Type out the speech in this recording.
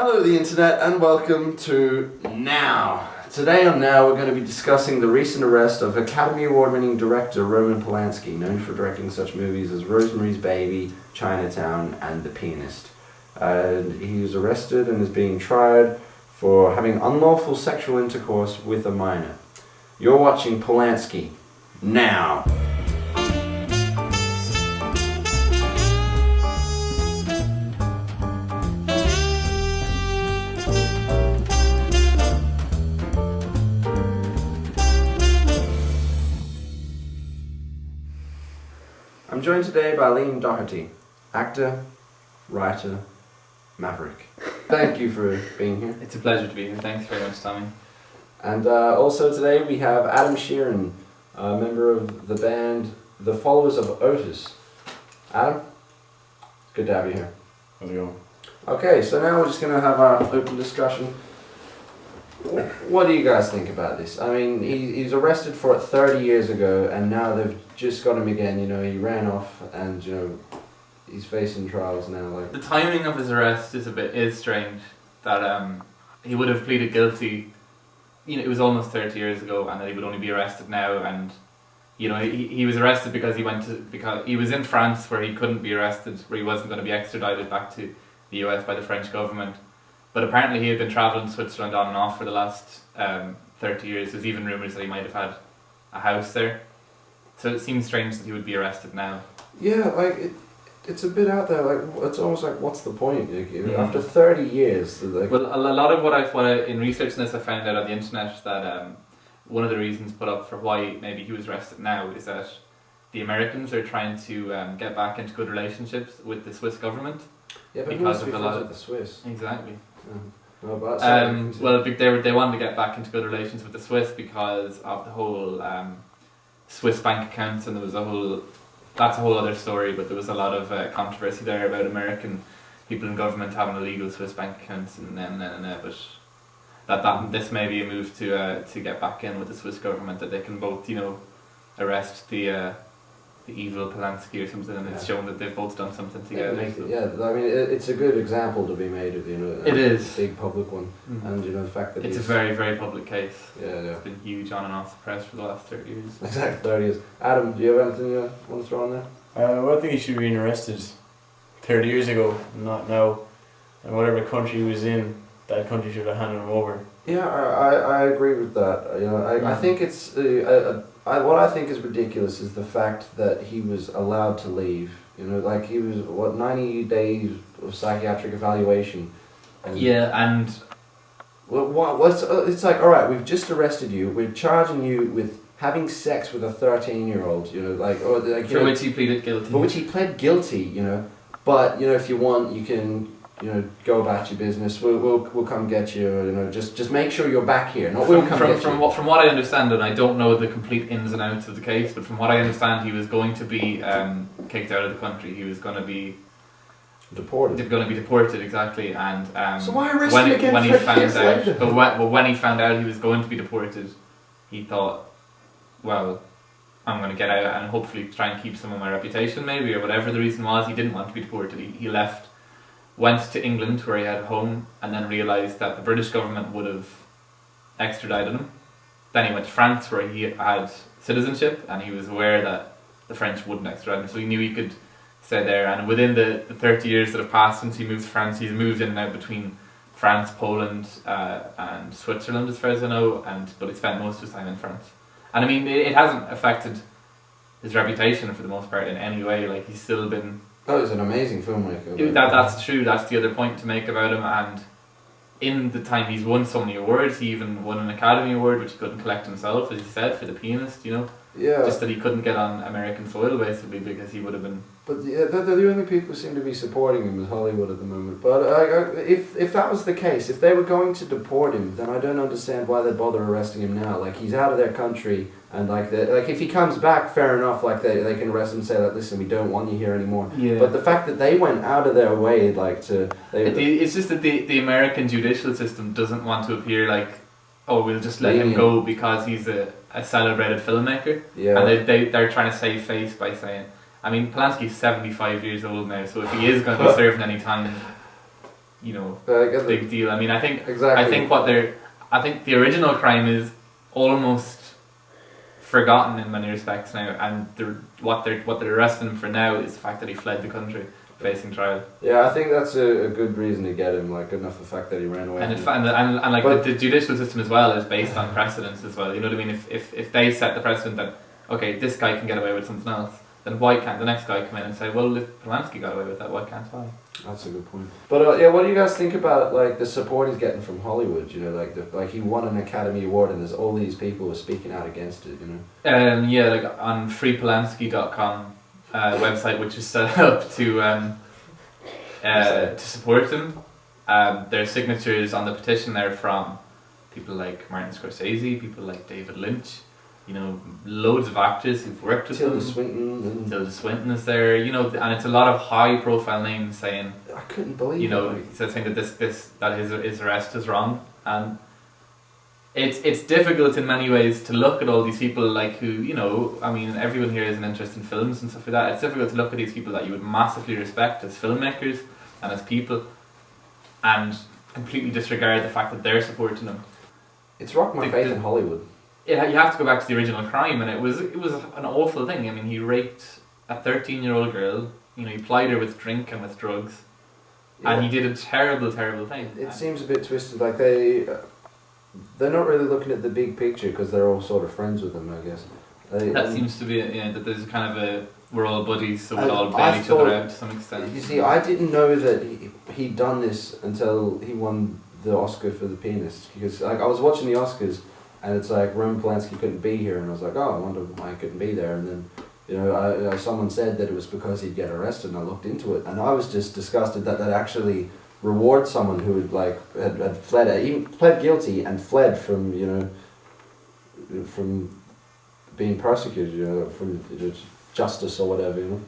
Hello the internet and welcome to Now. Today on Now we're going to be discussing the recent arrest of Academy Award winning director Roman Polanski, known for directing such movies as Rosemary's Baby, Chinatown and The Pianist. He was arrested and is being tried for having unlawful sexual intercourse with a minor. You're watching Polanski Now. I'm joined today by Doherty, actor, writer, maverick. Thank you for being here. It's a pleasure to be here. Thanks very much, Tommy. And also today we have Sheeran, a member of the band The Followers of Otis. Adam, it's good to have you here. How's it going? Okay, so now we're just going to have our open discussion. What do you guys think about this? I mean, he's arrested for it 30 years ago, and now they've just got him again. You know, he ran off, and you know, he's facing trials now. Like the timing of his arrest is strange. That he would have pleaded guilty. You know, it was almost 30 years ago, and that he would only be arrested now. And you know, he was arrested because he was in France, where he couldn't be arrested, where he wasn't going to be extradited back to the US by the French government. But apparently he had been travelling to Switzerland on and off for the last 30 years. There's even rumours that he might have had a house there. So it seems strange that he would be arrested now. Yeah, like it's a bit out there. Like it's almost like, what's the point? Like, after 30 years. Like, well, a lot of what I in researching this, I found out on the internet that one of the reasons put up for why maybe he was arrested now is that the Americans are trying to get back into good relationships with the Swiss government. Yeah, but because of a lot of the Swiss. Exactly. No, but well, they wanted to get back into good relations with the Swiss because of the whole Swiss bank accounts, and there was that's a whole other story, but there was a lot of controversy there about American people in government having illegal Swiss bank accounts, but this may be a move to get back in with the Swiss government, that they can both, you know, arrest the evil Polanski or something, and it's shown that they've both done something together. Yeah, I mean, it's a good example to be made of, you know. It is. A big public one. Mm-hmm. And, you know, the fact that it's a very, very public case. Yeah. It's been huge on and off the press for the last 30 years. Exactly, 30 years. Adam, do you have anything you want to throw on there? Well, I think he should have been arrested 30 years ago, not now. And whatever country he was in, that country should have handed him over. Yeah, I agree with that. You know, I think it's what I think is ridiculous is the fact that he was allowed to leave. You know, like he was 90 days of psychiatric evaluation. And it's like, all right, we've just arrested you. We're charging you with having sex with a 13-year-old. You know, for which he pleaded guilty. For which he pled guilty. You know, but you know, if you want, you can. You know, go about your business. We'll come get you. You know, just make sure you're back here. Not we'll come get you. From what I understand, and I don't know the complete ins and outs of the case, but from what I understand, he was going to be kicked out of the country. He was going to be deported. Going to be deported, exactly. And so why arrest him again? When he found out, but when he found out he was going to be deported, he thought, well, I'm going to get out and hopefully try and keep some of my reputation, maybe, or whatever the reason was. He didn't want to be deported. He left. Went to England, where he had a home, and then realised that the British government would have extradited him. Then he went to France, where he had citizenship, and he was aware that the French wouldn't extradite him, so he knew he could stay there. And within the 30 years that have passed since he moved to France, he's moved in and out between France, Poland, and Switzerland, as far as I know, but he spent most of his time in France. And I mean, it hasn't affected his reputation for the most part in any way. Like, he's still been... Oh, he's an amazing filmmaker. That's true. That's the other point to make about him. And in the time he's won so many awards, he even won an Academy Award, which he couldn't collect himself, as he said, for The Pianist. You know, just that he couldn't get on American soil, basically, because he would have been. But they're the only people who seem to be supporting him is Hollywood at the moment. But if that was the case, if they were going to deport him, then I don't understand why they bother arresting him now. Like, he's out of their country. And like if he comes back, fair enough. Like they can arrest him and say like, listen, we don't want you here anymore. Yeah. But the fact that they went out of their way, like it's just that the American judicial system doesn't want to appear like, oh, we'll just let him go because he's a celebrated filmmaker. Yeah. And they're trying to save face by saying, I mean, Polanski's 75 years old now, so if he is going to be serving any time, you know, Like, big deal. I mean, I think exactly. I think the original crime is almost forgotten in many respects now, and what they're arresting him for now is the fact that he fled the country facing trial. Yeah, I think that's a good reason to get him. Like, good enough the fact that he ran away. And, from and like But- the judicial system as well is based on precedents as well. You know what I mean? If they set the precedent that okay, this guy can get away with something else, then why can't the next guy come in and say, well, if Polanski got away with that, why can't I? That's a good point. But yeah, what do you guys think about like the support he's getting from Hollywood? You know, like he won an Academy Award, and there's all these people who are speaking out against it. You know. Yeah, like on freepolanski.com website, which is set up to support him. There are signatures on the petition there from people like Martin Scorsese, people like David Lynch, you know, loads of actors who've worked with Tilda him. Swinton. And Tilda Swinton is there, you know, and it's a lot of high-profile names saying, I couldn't believe. you know, it. saying that his arrest is wrong, and it's difficult in many ways to look at all these people like who, you know, I mean, everyone here has an interest in films and stuff like that. It's difficult to look at these people that you would massively respect as filmmakers and as people, and completely disregard the fact that they're supporting them. It's rocked my faith in Hollywood. You have to go back to the original crime, and it was an awful thing. I mean, he raped a 13-year-old girl. You know, he plied her with drink and with drugs, and he did a terrible, terrible thing. It seems a bit twisted. Like they're not really looking at the big picture because they're all sort of friends with them, I guess. That seems to be that there's kind of a we're all buddies, so we all I bail each thought- other out to some extent. You see, I didn't know that he'd done this until he won the Oscar for The Pianist. Because like I was watching the Oscars, and it's like Roman Polanski couldn't be here, and I was like, oh, I wonder why he couldn't be there. And then, you know, someone said that it was because he'd get arrested, and I looked into it, and I was just disgusted that actually reward someone who had fled, even pled guilty and fled from, you know, from being persecuted, you know, from justice or whatever, you know.